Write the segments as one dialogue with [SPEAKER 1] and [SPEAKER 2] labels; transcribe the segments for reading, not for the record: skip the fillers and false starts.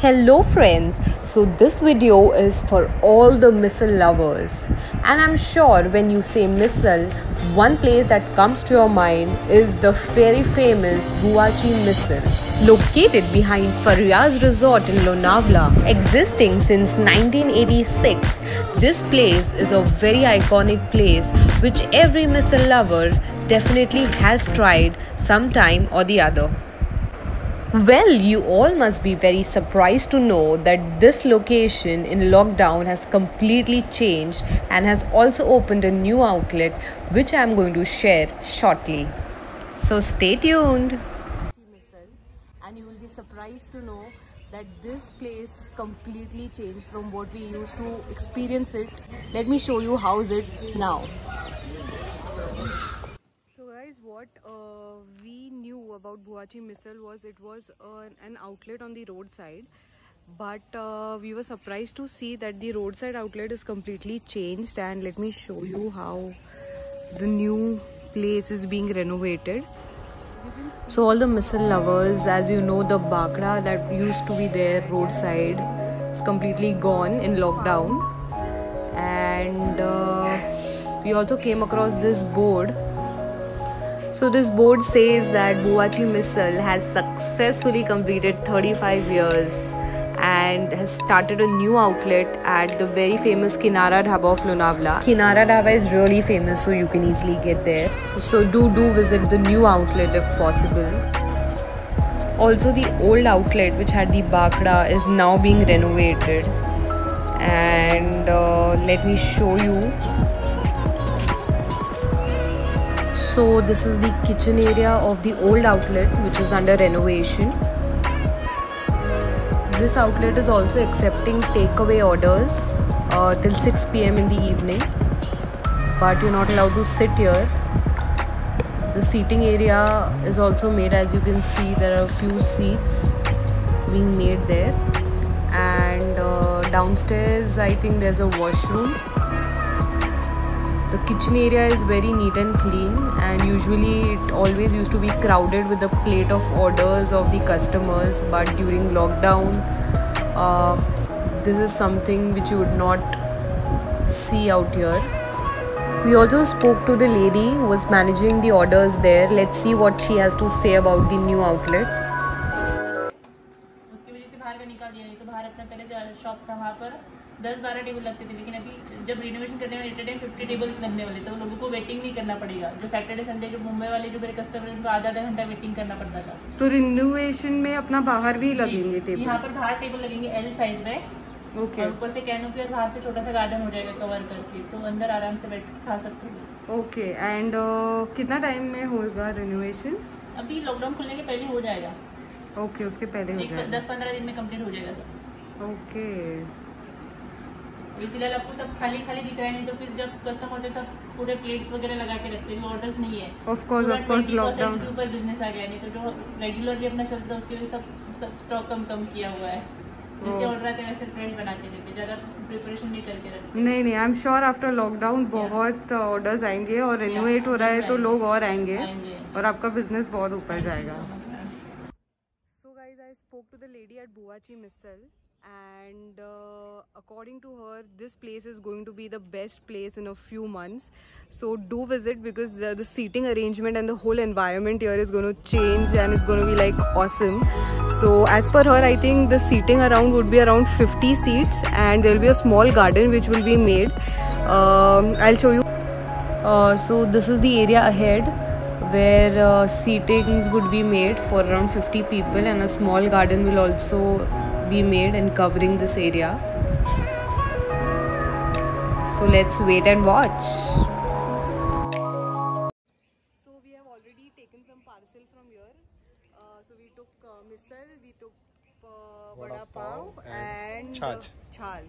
[SPEAKER 1] Hello friends, so this video is for all the missile lovers, and I'm sure when you say missile, one place that comes to your mind is the very famous Buachi Missile. Located behind Faryaz Resort in Lonavala, existing since 1986, this place is a very iconic place which every missile lover definitely has tried sometime or the other. Well, you all must be very surprised to know that this location in lockdown has completely changed and has also opened a new outlet which I am going to share shortly. So stay tuned. And you will be surprised to know that this place is completely changed from what we used to experience it. Let me show you how is it now. What we knew about Buachi Missile was it was an outlet on the roadside, but we were surprised to see that the roadside outlet is completely changed, and let me show you how the new place is being renovated. So all the missile lovers, as you know, the bakra that used to be there roadside is completely gone in lockdown, and we also came across this board. So this board says that Buachi Missile has successfully completed 35 years and has started a new outlet at the very famous Kinara Dhaba of Lonavala. Kinara Dhaba is really famous, so you can easily get there. So do visit the new outlet if possible. Also, the old outlet which had the bakra is now being renovated, and let me show you. So this is the kitchen area of the old outlet which is under renovation. This outlet is also accepting takeaway orders till 6 PM in the evening, but you're not allowed to sit here. The seating area is also made, as you can see there are a few seats being made there, and downstairs I think there's a washroom. The kitchen area is very neat and clean, and usually it always used to be crowded with the plate of orders of the customers, but during lockdown this is something which you would not see out here. We also spoke to the lady who was managing the orders there. Let's see what she has to say about the new outlet.
[SPEAKER 2] उसकी वजह से बाहर का निकाल दिया, नहीं तो बाहर अपना पहले शॉप था वहाँ पर 10-12 टेबल लगते थे, लेकिन अभी जब रिनोवेशन करने में एट ए टाइम 50 टेबल्स लगने वाले, तो लोगों को वेटिंग नहीं करना पड़ेगा। जो सैटरडे संडे जो मुंबई वाले जो मेरे कस्टमर उनको आधा घंटा वेटिंग करना पड़ता था।
[SPEAKER 1] तो रिनोवेशन में अपना बाहर भी लगेंगे टेबल? यहाँ
[SPEAKER 2] पर बाहर टेबल लगेंगे L साइज में।
[SPEAKER 1] ओके।
[SPEAKER 2] ऊपर से कैनोपी और बाहर से छोटा सा गार्डन हो जाएगा कवर करके, तो अंदर आराम से बैठ के खा सकते हैं।
[SPEAKER 1] ओके। एंड कितना टाइम में होगा रिनोवेशन?
[SPEAKER 2] अभी लॉकडाउन खुलने के पहले हो जाएगा।
[SPEAKER 1] ओके, उसके पहले हो जाएगा।
[SPEAKER 2] 10-15 दिन में कंप्लीट हो जाएगा।
[SPEAKER 1] ओके।
[SPEAKER 2] फिलहाल आपको सब खाली दिख रहा है, नहीं तो फिर जब कस्टमर होते सब पूरे प्लेट्स वगैरह लगा के रखते हैं, ऑर्डर्स नहीं है।
[SPEAKER 1] ऑफ कोर्स लॉकडाउन
[SPEAKER 2] के ऊपर बिजनेस आ गया, नहीं तो जो रेगुलरली अपना चलता है उसके लिए सब स्टॉक कम किया हुआ है। जैसे ऑर्डर आते हैं वैसे फ्रेश बना के देते, ज़्यादा प्रिपरेशन नहीं करके रखते।
[SPEAKER 1] नहीं, I am sure after lockdown बहुत ऑर्डर्स आएंगे और रिनोवेट हो रहा है तो लोग और आएंगे और आपका बिजनेस बहुत ऊपर जाएगा। So guys, I spoke to the lady at Buachi Missile, and according to her this place is going to be the best place in a few months, so do visit because the seating arrangement and the whole environment here is going to change and it's going to be like awesome. So as per her, I think the seating around would be around 50 seats, and there will be a small garden which will be made. I'll show you. So this is the area ahead where seatings would be made for around 50 people, and a small garden will also be made and covering this area. So let's wait and watch. So we have already taken some parcel from here. So we took missile, we took vada pav and chaz.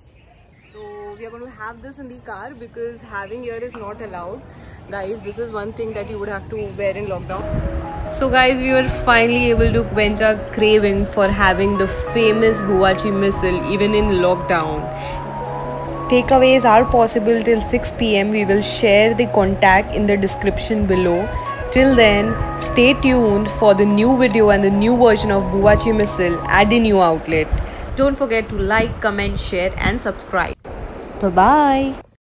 [SPEAKER 1] So we are going to have this in the car because having here is not allowed. Guys, this is one thing that you would have to wear in lockdown. So guys, we were finally able to quench our craving for having the famous Buachi Missile even in lockdown. Takeaways are possible till 6 PM. We will share the contact in the description below. Till then, stay tuned for the new video and the new version of Buachi Missile at the new outlet.
[SPEAKER 3] Don't forget to like, comment, share and subscribe. Bye-bye.